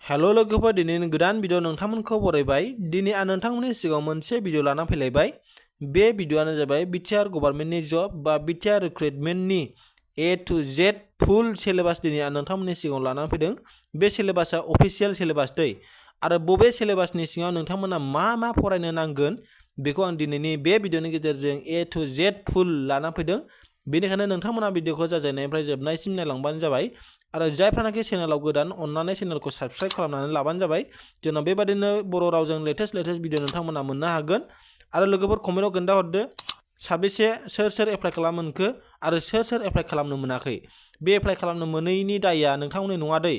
Hello लोगोफोर दिनैनि गोदान भिडिअ नोंथांमोनखौ बरायबाय। दिनै आं नोंथांमोननि सिगाङाव मोनसे भिडिअ लाना फैलायबाय। बे भिडिअआनो जाबाय BTR गभर्नमेन्टनि जब बा BTR रिक्रुटमेन्टनि A to Z full syllabus दिनै आं नोंथांमोननि सिगाङाव लाना फैदों। बे सिलेबासआ अफिशियेल सिलेबास दै आरो बबे सिलेबासनि सिङाव नोंथांमोना मा फरायनो नांगोन बेखौ आं दिनैनि बे भिडिअनि गेजेरजों A to Z फुल लाना फैदों। बेनिखायनो नोंथांमोना भिडिअखौ जागायनायनिफ्राय जोबनायसिम नायलांबानो जाबाय आरो जायफ्रानाखि चेनेलाव गोदान अन्नानै चेनेलखौ साबस्क्राइब खालामनानै लाबानो जाबाय। जोंनाव बेबादिनो बर' रावजों लेटेस्ट भिडिअ नोंथांमोना मोननो हागोन। आरो लोगोफोर कमेन्टआव खोन्थाहरदो साबेसे सोर एप्लाइ खालामनो मोनखो आरो सोर एप्लाइ खालामनो मोनाखै। बे एप्लाइ खालामनो मोनैनि दायआ नोंथांमोननि नङा दै।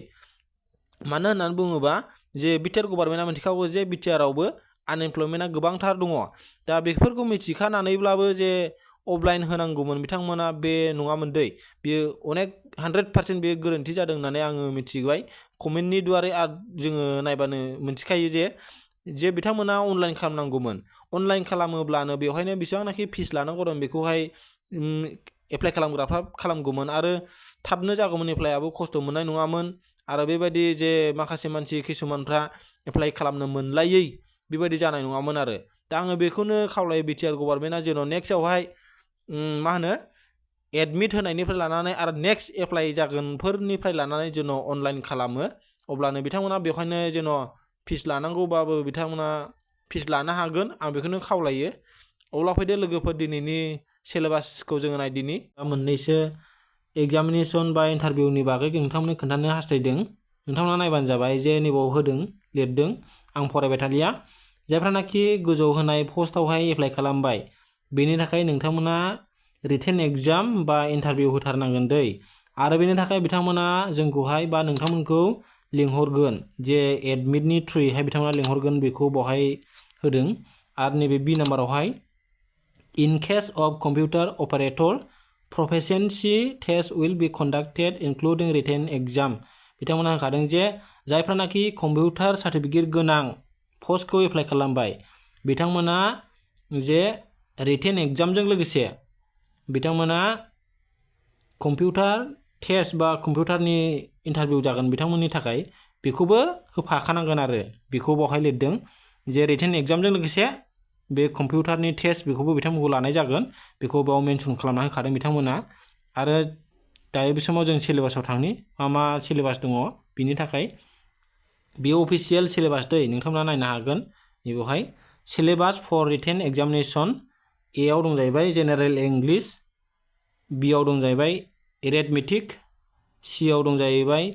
मानो होननानै बुङोबा जे BTR गभर्नमेन्टआ मिथिखागौ जे BTRआवबो आनएमप्लयमेन्टआ गोबांथार दङ। दा बेफोरखौ मिथिखानानैब्लाबो जे अफलाइन होनांगौमोन बिथांमोना बे नङामोन दै। बेयो अनेक 100% बे गोरोन्थि जादों होननानै आङो मिथिबाय। कमेन्टनि दुवारै जोङो नायबानो मिथिखायो जे बिथांमोना अनलाइन खालामनांगौमोन। अनलाइन खालामोब्लानो बेवहायनो बेसेबांनाखि फिस लानांगौ दं बेखौहाय एप्लाइ खालामग्राफ्रा खालामगौमोन आरो थाबनो जागौमोन। एप्लाइआबो खस्थ' मोननाय नङामोन आरो बेबायदि जे माखासे मानसि किसुमानफ्रा एप्लाइ खालामनो मोनलायै बेबायदि जानाय नङामोन आरो। दा आङो बेखौनो खावलायो BTR गभर्नमेन्टआ जेन' नेक्स्टआवहाय एडमिट होनायनिफ्राय लानानै आरो नेक्स्ट एप्लाइ जागोनफोरनिफ्राय लानानै जेन' अनलाइन खालामो। अब्लानो बिथांमोना बेवहायनो जेन' फिस लानांगौबाबो बिथांमोना फिस लानो हागोन। आं बेखौनो खावलायो। अब्ला फैदो लोगोफोर दिनैनि सिलेबासखौ जोङो नायदिनि। मोननैसो एग्जामिनेसन बा इन्टारभिउनि बागै नोंथांमोननो खोन्थानो हास्थायदों। नोंथांमोना नायबानो जाबाय जे नैबाव होदों लिरदों आं फरायबाय थालिया। जायफ्रानाखि गोजौ होनाय पस्टआवहाय एप्लाइ खालामबाय बेनि थाखाय नोंथांमोना रिटेन एग्जाम बा इन्टारभिउ होथारनांगोन दै। आरो बेनि थाखाय बिथांमोना जोंखौहाय बा नोंथांमोनखौ लिंहरगोन जे एडमिटनि थ्रुयैहाय बिथांमोना लिंहरगोन बेखौ बावहाय होदों। आरो नैबे बि नाम्बारावहाय in case of computer operator proficiency test will be conducted including written exam. बिथांमोना होखादों जे जायफ्रानाखि कम्पिउटार सार्टिफिकेट गोनां पस्टखौ एप्लाइ खालामबाय बिथांमोना जे रिटेन एग्जामजों लोगोसे बिथांमोना कम्पिउटार टेस्ट बा कम्पिउटारनि इन्टारभिउ जागोन बिथांमोननि थाखाय बेखौबो होफाखानांगोन आरो बेखौ बावहाय लिरदों जे रिटेन एग्जामजों लोगोसे बे कम्पिउटारनि टेस्ट बेखौबो बिथांमोनखौ लानाय जागोन। बेखौ बेयाव मेनसन खालामना होखादों बिथांमोना। आरो दायो बे समाव जों सिलेबासाव थांनि मा सिलेबास दङ बिनि थाखाय बे अफिसियेल सिलेबास दै नोंथांमोना नायनो हागोन। बेवहाय सिलेबास फर रिटेन एग्जामिनेसन ए आव दं जाहैबाय जेनेरेल इंलिश, बि आव दं जाहैबाय एरिथमेटिक, सि आव दं जाहैबाय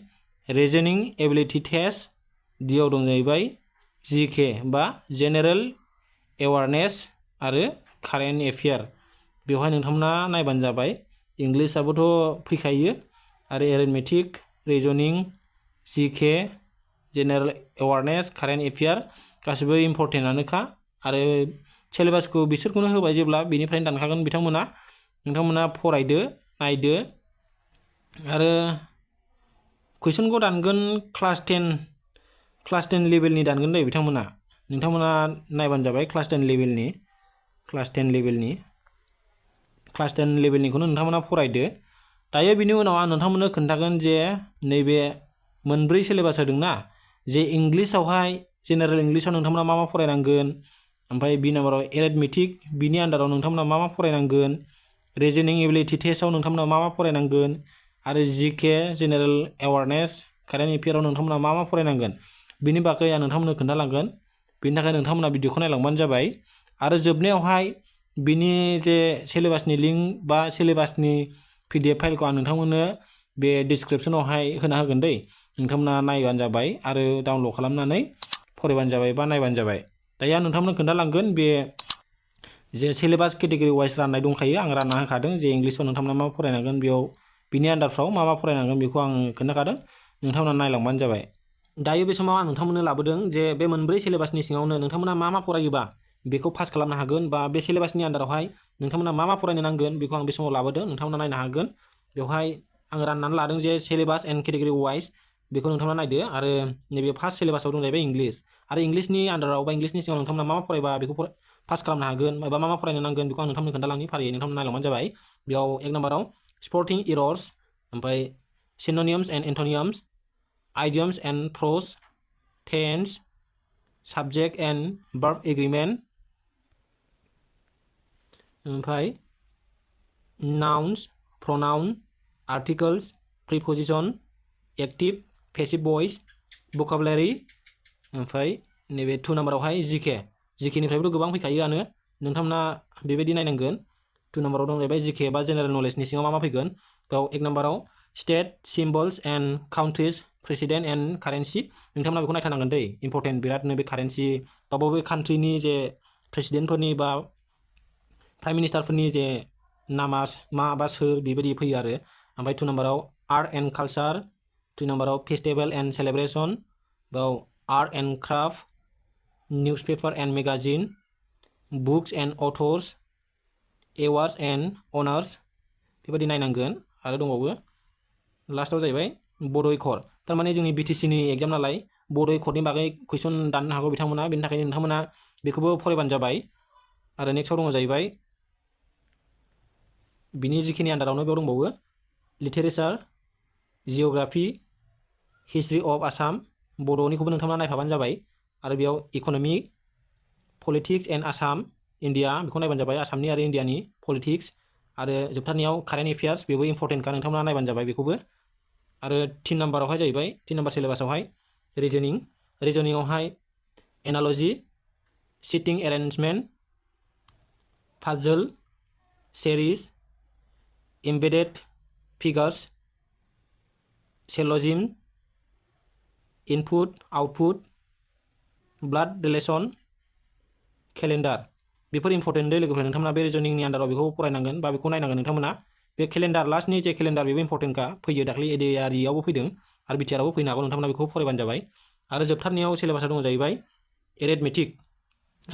रिजनिं एबिलिटि टेस्ट, डि आव दं जाहैबाय जिके बा जेनेरेल एवारनेस आरो कारेन्ट एफेयार। बेवहाय नोंथांमोना नायबानो जाबाय। इंलिसाबोथ' फैखायो आरो एरिथमेटिक, रिजनिं, जिके, जेनेरेल एवारनेस, कारेन्ट एफेयार गासिबो इम्परटेन्टआनोखा। आरो सिलेबासखौ बिसोरखौनो होबाय जेब्ला बेनिफ्रायनो दानखागोन बिथांमोना। नोंथांमोना फरायदो नायदो आरो कुइसनखौ दानगोन क्लास 10 लेभेलनि दानगोन दै बिथांमोना। नोंथांमोना नायबानो जाबाय क्लास 10 लेभेलनिखौनो नोंथांमोना फरायदो। दायो बिनि उनाव आं नोंथांमोननो खोन्थागोन जे नैबे मोनब्रै सिलेबास होदोंना जे इंलिसावहाय जेनेरेल इंलिसाव नोंथांमोना मा फरायनांगोन, ओमफ्राय बि नाम्बाराव एरिथमेटिक बिनि आन्दाराव नोंथांमोना मा फरायनांगोन, रिजनिं एबिलिटि टेस्टआव नोंथांमोना मा फरायनांगोन आरो जिके जेनेरेल एवारनेस कारेन्ट एफेयाराव नोंथांमोना मा फरायनांगोन बिनि बागै आं नोंथांमोननो खोन्थालांगोन। बेनि थाखाय नोंथांमोना भिडिअखौ नायलांबानो जाबाय। आरो जोबनायावहाय बिनि जे सिलेबासनि लिंक बा सिलेबासनि PDF फाइलखौ आं नोंथांमोननो बे डिसक्रिपसनावहाय होना होगोन दै। नोंथांमोना नायबानो जाबाय आरो डाउनलड खालामनानै फरायबानो जाबाय बा नायबानो जाबाय। दायो आं नोंथांमोननो खोन्थालांगोन बे जे सिलेबास केटेगरि वाइस राननाय दंखायो। आं रानना होखादों जे इंलिसाव नोंथांमोना मा फरायनांगोन बेयाव बिनि आन्दारफ्राव मा फरायनांगोन बेखौ आं खोन्थाखादों। नोंथांमोना नायलांबानो जाबाय। दायो बे समाव आं नोंथांमोननो लाबोदों जे बे मोनब्रै सिलेबासनि सिङावनो नोंथांमोना मा फरायोबा बेखौ पास खालामनो हागोन बा बे सिलेबासनि आन्दारावहाय नोंथांमोना मा फरायनो नांगोन बेखौ आं बे समाव लाबोदों। नोंथांमोना नायनो हागोन। बेवहाय आं राननानै लादों जे सिलेबास एन्ड केटेगरि वाइस बेखौ नोंथांमोना नायदो। आरो नैबे फार्स्ट सिलेबासाव दं जाहैबाय इंलिस आरो इंलिसनि आन्दाराव बा इंलिसनि सिगाङाव नोंथांमोना मा फरायबा बेखौ पास खालामनो हागोन एबा मा फरायनो नांगोन बेखौ आं नोंथांमोननो खोन्थालांनि फारियै नोंथांमोना नायलांबानो जाबाय। बेयाव एक नाम्बाराव स्पटिं एरर्स, ओमफ्राय synonyms and antonyms, idioms and phrase, tense, subject and verb agreement, ओमफ्राय nouns, pronoun, articles, preposition, active, passive voice, vocabulary, ओमफ्राय नैबे 2 नाम्बारावहाय जिकेनिफ्रायबो गोबां फैखायोआनो नोंथांमोना बेबायदि नायनांगोन 2 नाम्बाराव दं जाहैबाय जिके बा जेनेरेल नलेजनि सिङाव मा फैगोन बेयाव 1 नाम्बाराव state symbols and countries president and currency नोंथांमोना बेखौ नायथारनांगोन दै इम्परटेन्ट बिरादनो बे कारेन्सि बा बबे कान्ट्रिनि जे प्रेसिडेन्टफोरनि बा प्राइम मिनिस्टारफोरनि जे नामा मा बा सोर बेबायदि फैयो आरो ओमफ्राय 2 नाम्बाराव आर्ट एन्ड कालचार 2 नाम्बाराव फेस्टिभेल एन्ड सेलेब्रेसन बेयाव art and craft newspaper and magazine books and others awards and honours बेबायदि नायनांगोन आरो दंबावो लास्टआव जाहैबाय बड' एकर्ड थारमाने जोंनि बिटिसिनि एग्जाम नालाय बड' एकर्डनि बागै कुइसन दाननो हागौ बिथांमोना बेनि थाखायनो नोंथांमोना बेखौबो फरायबानो जाबाय आरो नेक्स्टआव दङ जाहैबाय बिनि जिखिनि आन्दारावनो बेयाव दंबावो literature geography history of Assam बड'निखौबो नोंथांमोना नायफाबानो जाबाय आरो बेयाव economy politics and Assam India बेखौ नायबानो जाबाय आसामनि आरो इन्डियानि पलिटिक्स आरो जोबथारनायाव कारेन्ट एफेयार्स बेबो इम्परटेन्टखा नोंथांमोना नायबानो जाबाय बेखौबो आरो 3 नाम्बारावहाय जाहैबाय 3 नाम्बार सिलेबासावहाय रिजनिंआवहाय analogy sitting arrangement puzzle series embedded figures syllogism input output blood relation calendar बेफोर इम्परटेन्ट लोगोफोर नोंथांमोना बे रिजनिंनि आन्दाराव बेखौ फरायनांगोन बा बेखौ नायनांगोन नोंथांमोना बे केलेन्डार लास्टनि जे केलेन्डार बेबो इम्परटेन्टखा फैयो दाख्लै एडिआरियावबो फैदों आरो बिटिआरआवबो फैनो हागौ नोंथांमोना बेखौ फरायबानो जाबाय आरो जोबथारनायाव सिलेबासा दङ जाहैबाय एरिथमेटिक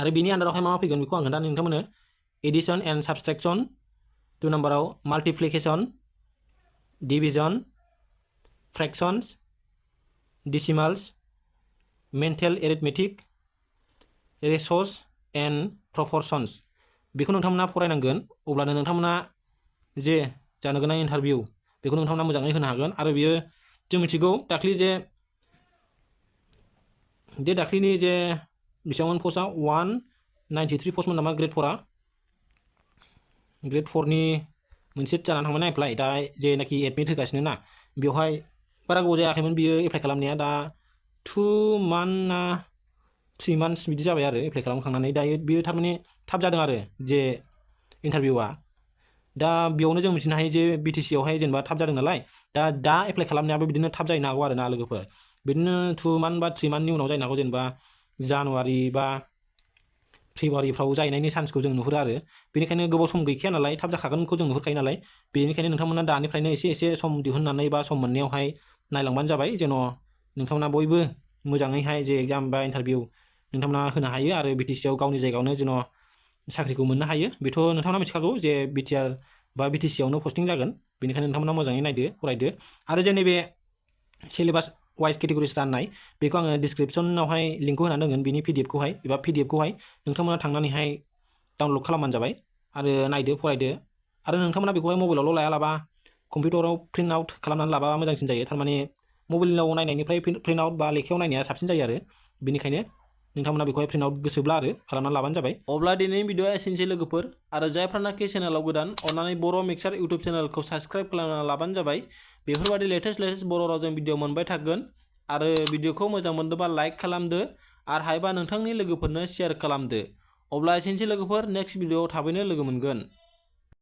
आरो बिनि आन्दारावहाय मा फैगोन बेखौ आं खोन्थानो नोंथांमोननो एडिसन एन्ड साबस्ट्रेक्सन 2 नाम्बाराव multiplication division fractions decimals mental arithmetic ratios and proportions बेखौ नोंथांमोना फरायनांगोन अब्लानो नोंथांमोना जे जानो गोनां इन्टारभिउ बेखौ नोंथांमोना मोजाङै होनो हागोन आरो बियो जों मिथिगौ दाख्लै दाख्लैनि जे बेसेबांमोन पस्टआ 193 पस्टमोन नामा ग्रेड 4नि मोनसे जानानै थांबाय एप्लाइ दा जेनाखि एडमिट होगासिनो ना बेवहाय बारा गोबाव जायाखैमोन बियो एप्लाइ खालामनाया दा 2 मान्थ ना 3 मान्थ्स बिदि जाबाय आरो एप्लाइ खालामखांनानै दायो बियो थारमाने थाब जादों आरो जे इन्टारभिउआ दा बेयावनो जों मिथिनो हायो जे बिटिसियावहाय जेनेबा थाब जादों नालाय दा एप्लाइ खालामनायाबो बिदिनो थाब जाहैनो हागौ आरो ना लोगोफोर बिदिनो 2 मान्थ बा 3 मान्थनि उनाव जानो हागौ जेनेबा जानुवारि बा फेब्रुवारिफ्राव जाहैनायनि चान्सखौ जों नुहुरो आरो बेनिखायनो गोबाव सम गैखाया नालाय थाब जाखागोनखौ जों नुहुरखायो नालाय बेनिखायनो नोंथांमोना दानिफ्रायनो एसे सम दिहुननानै बा सम मोननायावहाय नायलांबानो जाबाय जेन' नोंथांमोना बयबो मोजाङैहाय जे एग्जाम बा इन्टारभिउ नोंथांमोना होनो हायो आरो बिटिसिआव गावनि जायगायावनो जेन' साख्रिखौ मोननो हायो बेथ' नोंथांमोना मिथिखागौ जे बिटिआर बा बिटिसिआवनो पस्टिं जागोन बेनिखायनो नोंथांमोना मोजाङै नायदो फरायदो आरो जे नैबे सिलेबास वाइज केटेगरिस राननाय बेखौ आङो डिसक्रिपसनावहाय लिंकखौ होनानै दोनगोन बिनि पिडिएफखौहाय नोंथांमोना थांनानैहाय डाउनलड खालामबानो जाबाय आरो नायदो फरायदो आरो नोंथांमोना बेखौहाय मबाइलावल' लायालाबा कम्पिउटाराव प्रिन्ट आउट खालामनानै लाबा मोजांसिन जायो थारमाने मबाइलाव नायनायनिफ्राय प्रिन्ट आउट बा लेखायाव नायनाया साबसिन जायो आरो बेनिखायनो नोंथांमोना बेखौहाय प्रिन्ट आउट गोसोब्ला आरो खालामनानै लाबानो जाबाय अब्ला दिनैनि भिडिअआ एसेनोसै लोगोफोर आरो जायफ्रानाखि चेनेलाव गोदान अन्नानै बर' मिक्सार इउटुब चेनेलखौ साबस्क्राइब खालामना लाबानो जाबाय बेफोरबायदि लेटेस्ट बर' रावजों भिडिअ मोनबाय थागोन आरो भिडिअखौ मोजां मोनदोंबा लाइक खालामदो आरो हायोबा नोंथांनि लोगोफोरनो शेयार खालामदो अब्ला एसेनोसै लोगोफोर नेक्स्ट भिडिअआव थाबैनो लोगो मोनगोन।